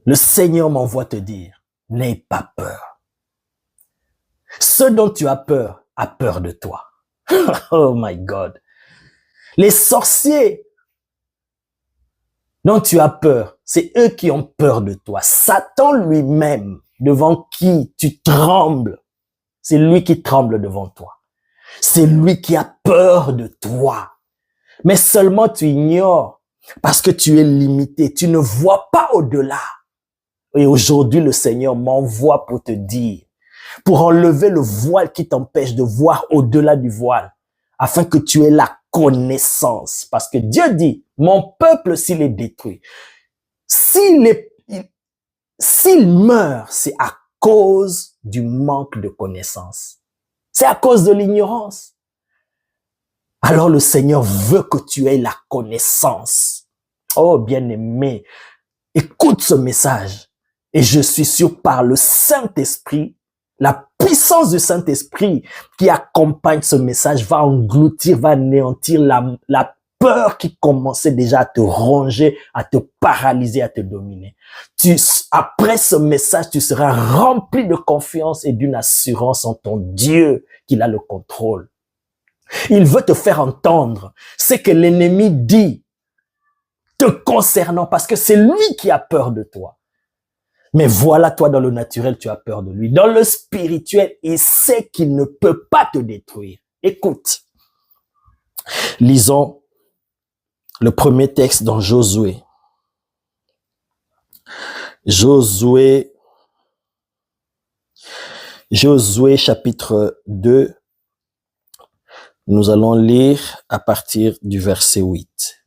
Le Seigneur m'envoie te dire, n'aie pas peur. Ce dont tu as peur a peur de toi. Oh my God. Les sorciers dont tu as peur, c'est eux qui ont peur de toi. Satan lui-même, devant qui tu trembles, c'est lui qui tremble devant toi. C'est lui qui a peur de toi. Mais seulement tu ignores parce que tu es limité. Tu ne vois pas au-delà. Et aujourd'hui, le Seigneur m'envoie pour te dire, pour enlever le voile qui t'empêche de voir au-delà du voile, afin que tu aies la connaissance. Parce que Dieu dit, mon peuple, s'il est détruit, s'il meurt, c'est à cause du manque de connaissance. C'est à cause de l'ignorance. Alors le Seigneur veut que tu aies la connaissance. Oh bien-aimé, écoute ce message. Et je suis sûr par le Saint-Esprit, la puissance du Saint-Esprit qui accompagne ce message va engloutir, va anéantir la peur qui commençait déjà à te ronger, à te paralyser, à te dominer. Après ce message, tu seras rempli de confiance et d'une assurance en ton Dieu qu'il a le contrôle. Il veut te faire entendre ce que l'ennemi dit te concernant parce que c'est lui qui a peur de toi. Mais voilà, toi, dans le naturel, tu as peur de lui. Dans le spirituel, il sait qu'il ne peut pas te détruire. Écoute, lisons le premier texte dans Josué. Josué chapitre 2. Nous allons lire à partir du verset 8.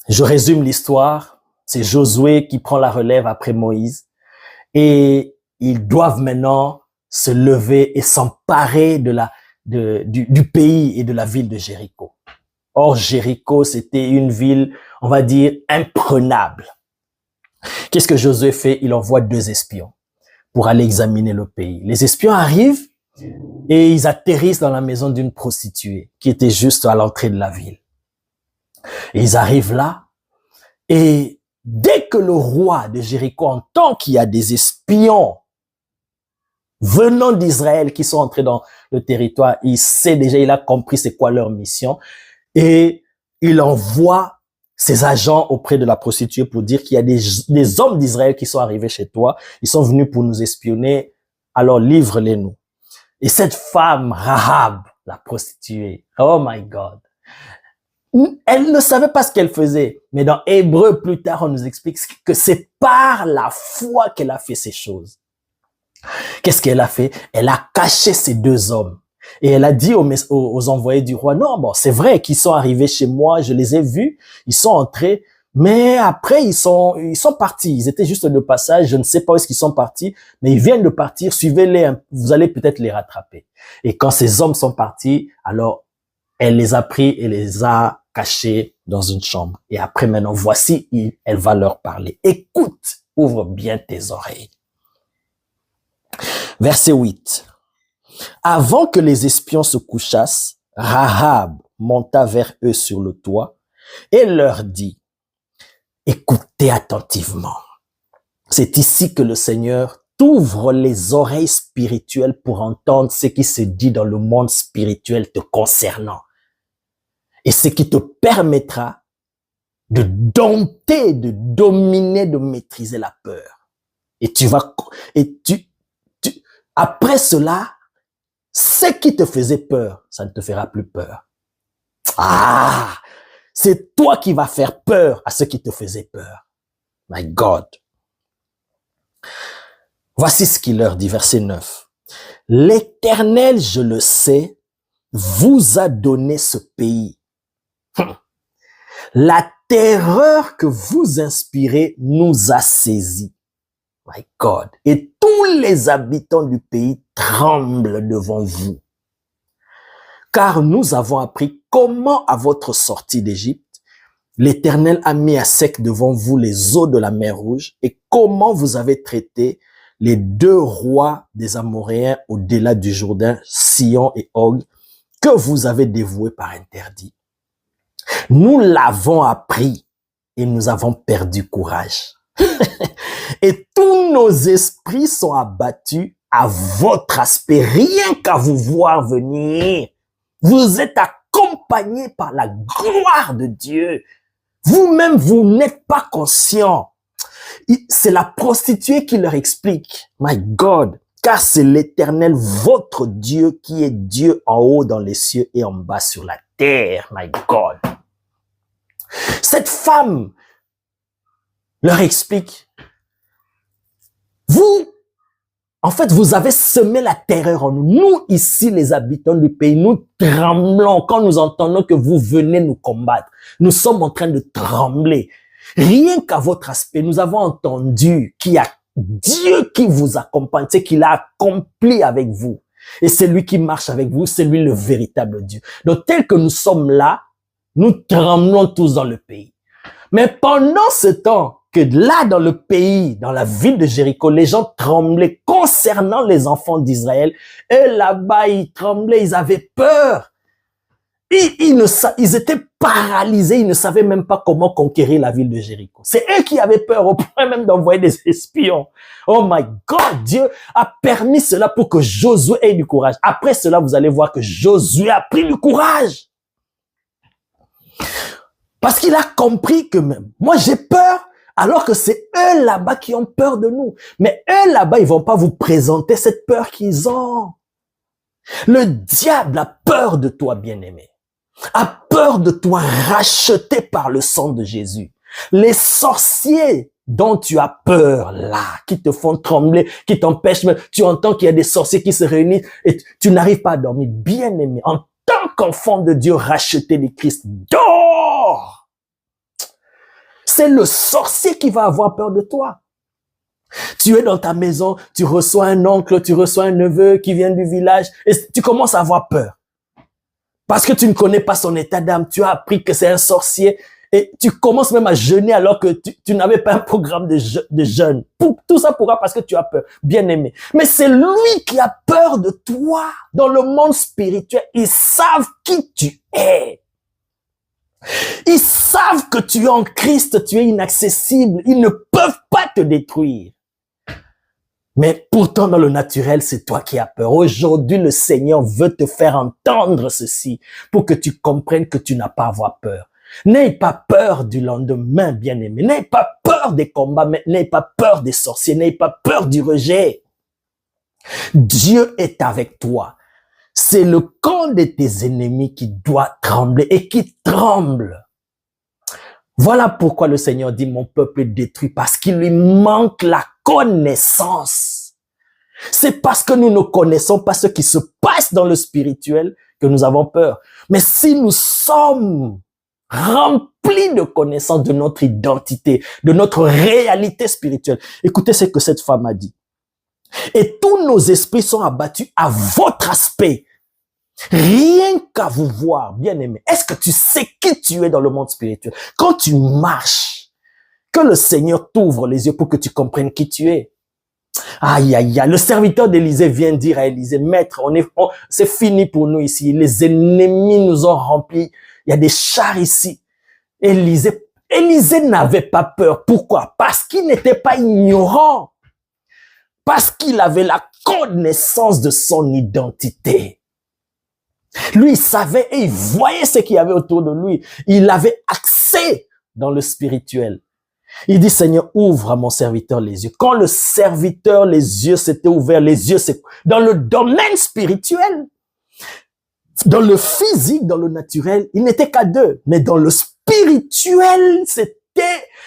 Je résume l'histoire. C'est Josué qui prend la relève après Moïse. Et ils doivent maintenant se lever et s'emparer du pays et de la ville de Jéricho. Or, Jéricho, c'était une ville, on va dire, imprenable. Qu'est-ce que Josué fait? Il envoie 2 espions pour aller examiner le pays. Les espions arrivent et ils atterrissent dans la maison d'une prostituée qui était juste à l'entrée de la ville. Et ils arrivent là et dès que le roi de Jéricho entend qu'il y a des espions venant d'Israël qui sont entrés dans le territoire, il sait déjà, il a compris c'est quoi leur mission et il envoie ses agents auprès de la prostituée pour dire qu'il y a des hommes d'Israël qui sont arrivés chez toi, ils sont venus pour nous espionner, alors livre-les-nous. Et cette femme, Rahab, la prostituée, oh my God, elle ne savait pas ce qu'elle faisait. Mais dans Hébreu, plus tard, on nous explique que c'est par la foi qu'elle a fait ces choses. Qu'est-ce qu'elle a fait? Elle a caché ces 2 hommes. Et elle a dit aux envoyés du roi, non, bon, c'est vrai qu'ils sont arrivés chez moi, je les ai vus, ils sont entrés, mais après, ils sont partis. Ils étaient juste de passage, je ne sais pas où est-ce qu'ils sont partis, mais ils viennent de partir, suivez-les, vous allez peut-être les rattraper. Et quand ces hommes sont partis, alors, elle les a pris et les a cachés dans une chambre. Et après, maintenant, voici, elle va leur parler. Écoute, ouvre bien tes oreilles. Verset 8. Avant que les espions se couchassent, Rahab monta vers eux sur le toit et leur dit, écoutez attentivement. C'est ici que le Seigneur t'ouvre les oreilles spirituelles pour entendre ce qui se dit dans le monde spirituel te concernant. Et ce qui te permettra de dompter, de dominer, de maîtriser la peur. Après cela, ce qui te faisait peur, ça ne te fera plus peur. Ah, c'est toi qui vas faire peur à ce qui te faisait peur. My God. Voici ce qu'il leur dit, verset 9. L'Éternel, je le sais, vous a donné ce pays. La terreur que vous inspirez nous a saisis. My God. Et tous les habitants du pays tremblent devant vous. Car nous avons appris comment à votre sortie d'Égypte, l'Éternel a mis à sec devant vous les eaux de la mer Rouge et comment vous avez traité les 2 rois des Amoréens au-delà du Jourdain, Sihon et Og, que vous avez dévoués par interdit. Nous l'avons appris et nous avons perdu courage. Et tous nos esprits sont abattus à votre aspect, rien qu'à vous voir venir. Vous êtes accompagnés par la gloire de Dieu. Vous-même, vous n'êtes pas conscient. C'est la prostituée qui leur explique. My God, car c'est l'Éternel, votre Dieu, qui est Dieu en haut dans les cieux et en bas sur la terre. My God. Cette femme leur explique. En fait, vous avez semé la terreur en nous. Nous, ici, les habitants du pays, nous tremblons quand nous entendons que vous venez nous combattre. Nous sommes en train de trembler. Rien qu'à votre aspect, nous avons entendu qu'il y a Dieu qui vous accompagne, c'est qu'il a accompli avec vous. Et c'est lui qui marche avec vous, c'est lui le véritable Dieu. Donc, tel que nous sommes là, nous tremblons tous dans le pays. Mais pendant ce temps, que là, dans le pays, dans la ville de Jéricho, les gens tremblaient concernant les enfants d'Israël. Et là-bas, ils tremblaient, ils avaient peur. Ils étaient paralysés, ils ne savaient même pas comment conquérir la ville de Jéricho. C'est eux qui avaient peur, au point même d'envoyer des espions. Oh my God, Dieu a permis cela pour que Josué ait du courage. Après cela, vous allez voir que Josué a pris du courage. Parce qu'il a compris que même, moi j'ai peur, alors que c'est eux là-bas qui ont peur de nous. Mais eux là-bas, ils vont pas vous présenter cette peur qu'ils ont. Le diable a peur de toi, bien-aimé. A peur de toi, racheté par le sang de Jésus. Les sorciers dont tu as peur là, qui te font trembler, qui t'empêchent, tu entends qu'il y a des sorciers qui se réunissent et tu n'arrives pas à dormir. Bien-aimé, en tant qu'enfant de Dieu racheté de Christ, dors! C'est le sorcier qui va avoir peur de toi. Tu es dans ta maison, tu reçois un oncle, tu reçois un neveu qui vient du village et tu commences à avoir peur. Parce que tu ne connais pas son état d'âme, tu as appris que c'est un sorcier et tu commences même à jeûner alors que tu n'avais pas un programme de jeûne. Tout ça pourra parce que tu as peur, bien aimé. Mais c'est lui qui a peur de toi. Dans le monde spirituel, ils savent qui tu es. Ils savent que tu es en Christ, tu es inaccessible. Ils ne peuvent pas te détruire. Mais pourtant, dans le naturel, c'est toi qui as peur. Aujourd'hui, le Seigneur veut te faire entendre ceci pour que tu comprennes que tu n'as pas à avoir peur. N'aie pas peur du lendemain, bien-aimé. N'aie pas peur des combats, mais n'aie pas peur des sorciers. N'aie pas peur du rejet. Dieu est avec toi. C'est le camp de tes ennemis qui doit trembler et qui tremble. Voilà pourquoi le Seigneur dit, mon peuple est détruit, parce qu'il lui manque la connaissance. C'est parce que nous ne connaissons pas ce qui se passe dans le spirituel que nous avons peur. Mais si nous sommes remplis de connaissance de notre identité, de notre réalité spirituelle, écoutez ce que cette femme a dit. Et tous nos esprits sont abattus à votre aspect. Rien qu'à vous voir, bien-aimé. Est-ce que tu sais qui tu es dans le monde spirituel? Quand tu marches, que le Seigneur t'ouvre les yeux pour que tu comprennes qui tu es. Aïe, aïe, aïe. Le serviteur d'Élisée vient dire à Élisée, maître, c'est fini pour nous ici. Les ennemis nous ont remplis. Il y a des chars ici. Élisée n'avait pas peur. Pourquoi? Parce qu'il n'était pas ignorant. Parce qu'il avait la connaissance de son identité. Lui, il savait et il voyait ce qu'il y avait autour de lui. Il avait accès dans le spirituel. Il dit, Seigneur, ouvre à mon serviteur les yeux. Quand le serviteur, les yeux s'étaient ouverts, les yeux, c'est dans le domaine spirituel. Dans le physique, dans le naturel, il n'était qu'à deux. Mais dans le spirituel,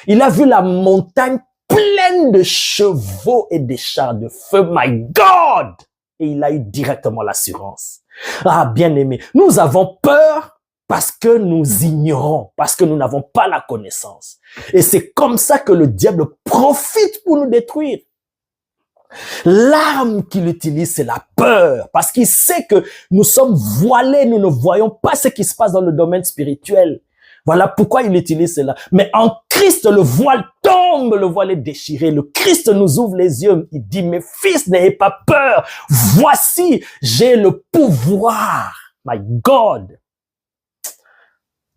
il a vu la montagne pleine de chevaux et des chars de feu. My God! Et il a eu directement l'assurance. Ah, bien-aimé, nous avons peur parce que nous ignorons, parce que nous n'avons pas la connaissance. Et c'est comme ça que le diable profite pour nous détruire. L'arme qu'il utilise, c'est la peur, parce qu'il sait que nous sommes voilés, nous ne voyons pas ce qui se passe dans le domaine spirituel. Voilà pourquoi il utilise cela. Mais en Christ, le voile tombe, le voile est déchiré. Le Christ nous ouvre les yeux. Il dit, mes fils, n'ayez pas peur. Voici, j'ai le pouvoir. My God.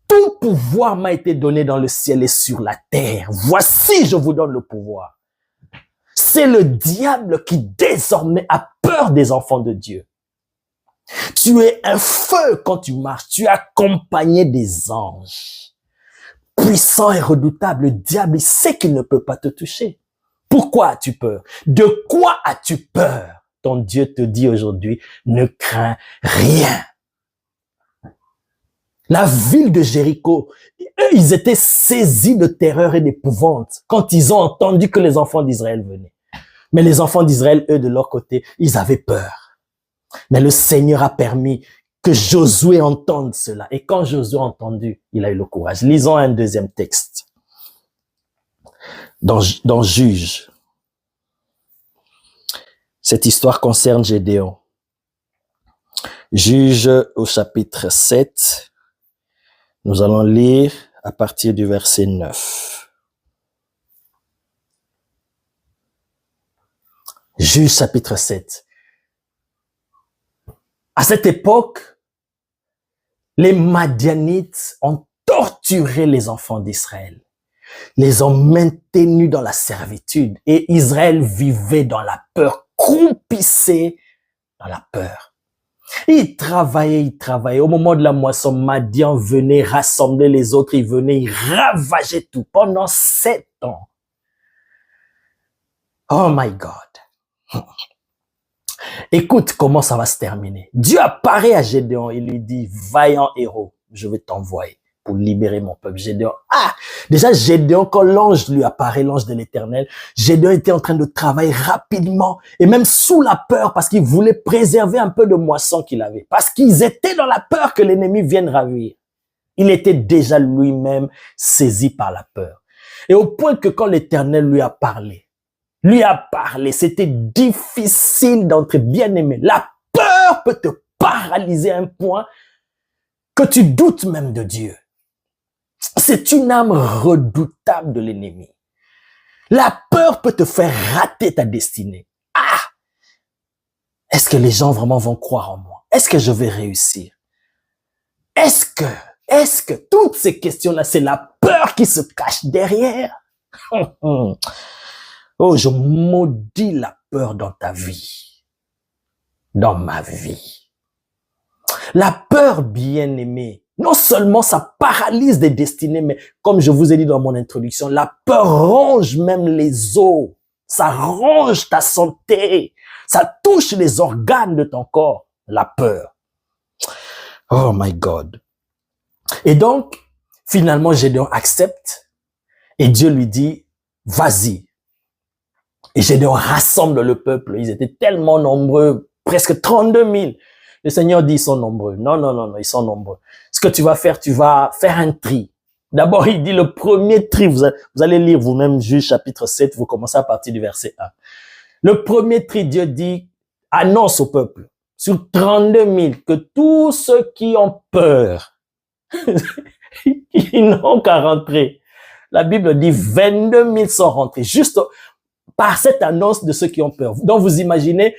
Tout pouvoir m'a été donné dans le ciel et sur la terre. Voici, je vous donne le pouvoir. C'est le diable qui désormais a peur des enfants de Dieu. Tu es un feu quand tu marches. Tu es accompagné des anges. Puissant et redoutable, le diable, il sait qu'il ne peut pas te toucher. Pourquoi as-tu peur? De quoi as-tu peur? Ton Dieu te dit aujourd'hui, ne crains rien. La ville de Jéricho, eux, ils étaient saisis de terreur et d'épouvante quand ils ont entendu que les enfants d'Israël venaient. Mais les enfants d'Israël, eux, de leur côté, ils avaient peur. Mais le Seigneur a permis que Josué entende cela. Et quand Josué a entendu, il a eu le courage. Lisons un deuxième texte. Dans Juge. Cette histoire concerne Gédéon. Juge au chapitre 7. Nous allons lire à partir du verset 9. Juge chapitre 7. À cette époque, les Madianites ont torturé les enfants d'Israël, les ont maintenus dans la servitude et Israël vivait dans la peur, croupissait dans la peur. Ils travaillaient. Au moment de la moisson, Madian venait rassembler les autres, ils venaient, ils ravageaient tout pendant 7 ans. Oh my God. Écoute comment ça va se terminer. Dieu apparaît à Gédéon et lui dit, vaillant héros, je vais t'envoyer pour libérer mon peuple. Gédéon, déjà Gédéon, quand l'ange lui apparaît, l'ange de l'Éternel, Gédéon était en train de travailler rapidement et même sous la peur parce qu'il voulait préserver un peu de moisson qu'il avait. Parce qu'ils étaient dans la peur que l'ennemi vienne ravir. Il était déjà lui-même saisi par la peur. Et au point que quand l'Éternel lui a parlé, c'était difficile d'entrer, bien aimé. La peur peut te paralyser à un point que tu doutes même de Dieu. C'est une âme redoutable de l'ennemi. La peur peut te faire rater ta destinée. Est-ce que les gens vraiment vont croire en moi? Est-ce que je vais réussir? Est-ce que toutes ces questions-là, c'est la peur qui se cache derrière? Oh, je maudis la peur dans ta vie, dans ma vie. La peur, bien aimée, non seulement ça paralyse des destinées, mais comme je vous ai dit dans mon introduction, la peur ronge même les os, ça ronge ta santé, ça touche les organes de ton corps, la peur. Oh my God. Et donc, finalement, Gédéon accepte et Dieu lui dit, vas-y. Et Gédéon rassemble le peuple. Ils étaient tellement nombreux, presque 32 000. Le Seigneur dit, ils sont nombreux. Non, ils sont nombreux. Ce que tu vas faire un tri. D'abord, il dit le premier tri. Vous allez lire vous-même Juge chapitre 7, vous commencez à partir du verset 1. Le premier tri, Dieu dit, annonce au peuple, sur 32 000, que tous ceux qui ont peur, ils n'ont qu'à rentrer. La Bible dit 22 000 sont rentrés. Juste par cette annonce de ceux qui ont peur. Donc, vous imaginez,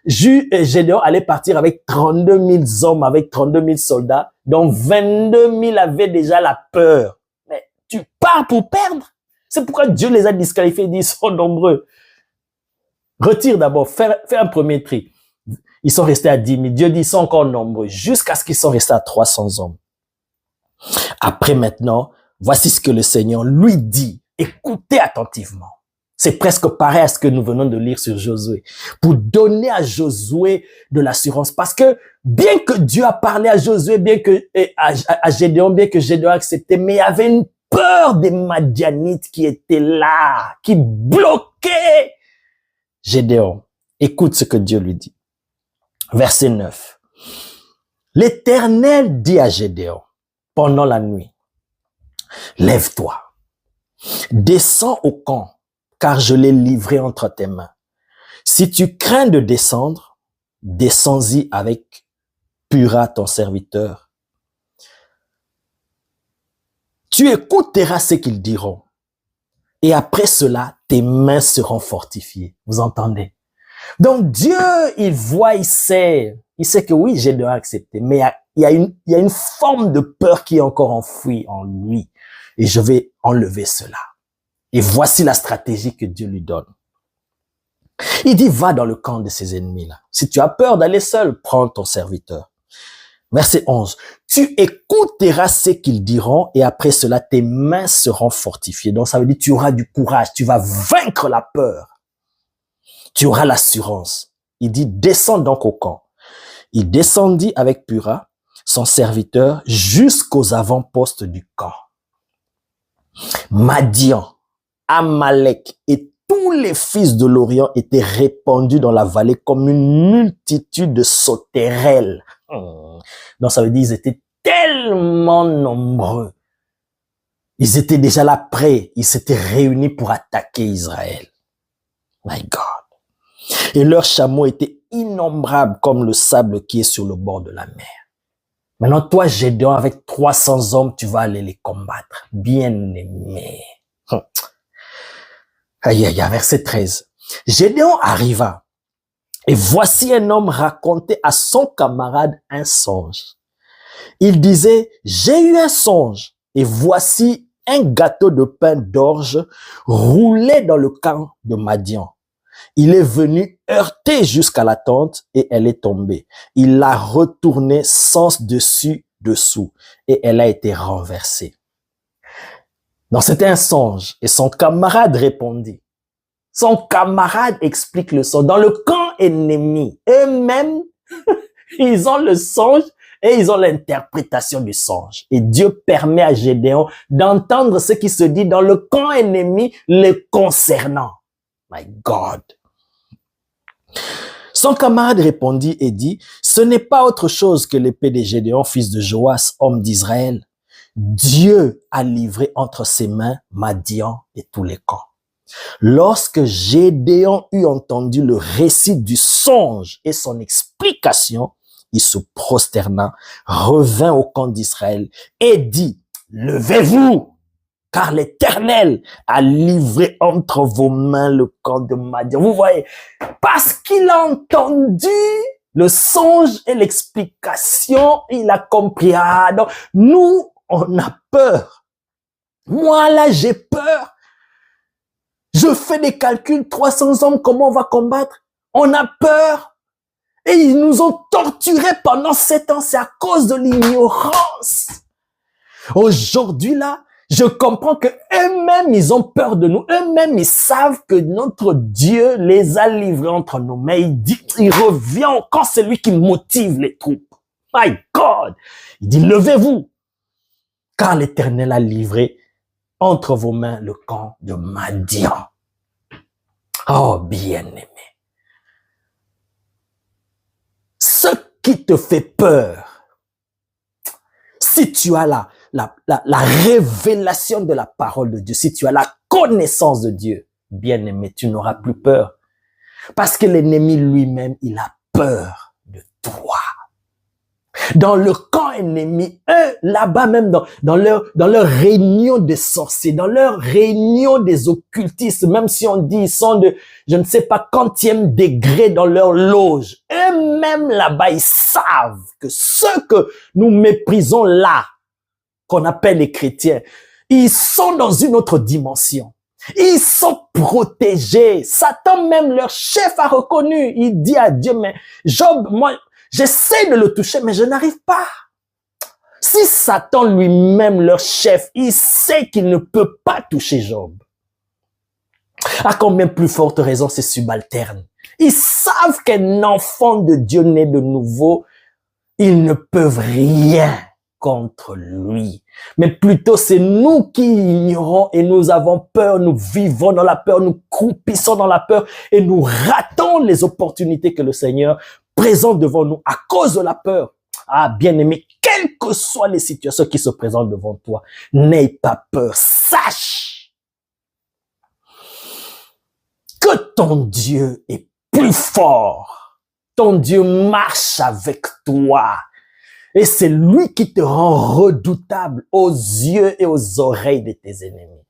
Gédéon allait partir avec 32 000 hommes, avec 32 000 soldats, dont 22 000 avaient déjà la peur. Mais tu pars pour perdre. C'est pourquoi Dieu les a disqualifiés, ils sont nombreux. Retire d'abord, fais un premier tri. Ils sont restés à 10 000. Dieu dit, ils sont encore nombreux, jusqu'à ce qu'ils sont restés à 300 hommes. Après maintenant, voici ce que le Seigneur lui dit. Écoutez attentivement. C'est presque pareil à ce que nous venons de lire sur Josué. Pour donner à Josué de l'assurance. Parce que bien que Dieu a parlé à Josué, à Gédéon, bien que Gédéon a accepté, mais il y avait une peur des Madianites qui étaient là, qui bloquaient Gédéon. Écoute ce que Dieu lui dit. Verset 9. L'Éternel dit à Gédéon pendant la nuit, lève-toi, descends au camp, car je l'ai livré entre tes mains. Si tu crains de descendre, descends-y avec Pura, ton serviteur. Tu écouteras ce qu'ils diront. Et après cela, tes mains seront fortifiées. Vous entendez? Donc Dieu, il voit, il sait que oui, j'ai dû accepter. Mais il y a une forme de peur qui est encore enfouie en lui. Et je vais enlever cela. Et voici la stratégie que Dieu lui donne. Il dit, va dans le camp de ses ennemis-là. Si tu as peur d'aller seul, prends ton serviteur. Verset 11. Tu écouteras ce qu'ils diront et après cela, tes mains seront fortifiées. Donc, ça veut dire tu auras du courage. Tu vas vaincre la peur. Tu auras l'assurance. Il dit, descends donc au camp. Il descendit avec Pura, son serviteur, jusqu'aux avant-postes du camp. Madian, Amalek et tous les fils de l'Orient étaient répandus dans la vallée comme une multitude de sauterelles. Donc ça veut dire qu'ils étaient tellement nombreux. Ils étaient déjà là prêts. Ils s'étaient réunis pour attaquer Israël. My God. Et leurs chameaux étaient innombrables comme le sable qui est sur le bord de la mer. Maintenant, toi, Gédéon, avec 300 hommes, tu vas aller les combattre. Bien-aimé. Aïe, aïe, aïe, verset 13. Gédéon arriva. Et voici un homme racontait à son camarade un songe. Il disait, j'ai eu un songe. Et voici un gâteau de pain d'orge roulé dans le camp de Madian. Il est venu heurter jusqu'à la tente et elle est tombée. Il l'a retournée sens dessus, dessous et elle a été renversée. Donc c'était un songe et son camarade répondit. Son camarade explique le songe. Dans le camp ennemi, eux-mêmes, ils ont le songe et ils ont l'interprétation du songe. Et Dieu permet à Gédéon d'entendre ce qui se dit dans le camp ennemi le concernant. My God. Son camarade répondit et dit, ce n'est pas autre chose que l'épée de Gédéon, fils de Joas, homme d'Israël. Dieu a livré entre ses mains Madian et tous les camps. Lorsque Gédéon eut entendu le récit du songe et son explication, il se prosterna, revint au camp d'Israël et dit, levez-vous, car l'Éternel a livré entre vos mains le camp de Madian. Vous voyez, parce qu'il a entendu le songe et l'explication, il a compris. Ah, donc, nous, on a peur. Moi, là, j'ai peur. Je fais des calculs, 300 hommes, comment on va combattre? On a peur. Et ils nous ont torturés pendant 7 ans. C'est à cause de l'ignorance. Aujourd'hui, là, je comprends que eux-mêmes, ils ont peur de nous. Eux-mêmes, ils savent que notre Dieu les a livrés entre nos mains. Il revient quand c'est lui qui motive les troupes. My God! Il dit, levez-vous, car l'Éternel a livré entre vos mains le camp de Madian. Oh, bien-aimé. Ce qui te fait peur, si tu as la révélation de la parole de Dieu, si tu as la connaissance de Dieu, bien-aimé, tu n'auras plus peur. Parce que l'ennemi lui-même, il a peur de toi. Dans le camp ennemi, eux, là-bas même, dans leur réunion des sorciers, dans leur réunion des occultistes, même si on dit ils sont de, je ne sais pas, quantième degré dans leur loge, eux-mêmes là-bas, ils savent que ceux que nous méprisons là, qu'on appelle les chrétiens, ils sont dans une autre dimension. Ils sont protégés. Satan même, leur chef, a reconnu. Il dit à Dieu, mais Job, moi, j'essaie de le toucher, mais je n'arrive pas. Si Satan lui-même, leur chef, il sait qu'il ne peut pas toucher Job, à combien plus forte raison ses subalternes? Ils savent qu'un enfant de Dieu né de nouveau, ils ne peuvent rien contre lui. Mais plutôt, c'est nous qui ignorons et nous avons peur, nous vivons dans la peur, nous croupissons dans la peur et nous ratons les opportunités que le Seigneur présente devant nous à cause de la peur. Ah, bien-aimé, quelles que soient les situations qui se présentent devant toi, n'aie pas peur. Sache que ton Dieu est plus fort. Ton Dieu marche avec toi. Et c'est lui qui te rend redoutable aux yeux et aux oreilles de tes ennemis.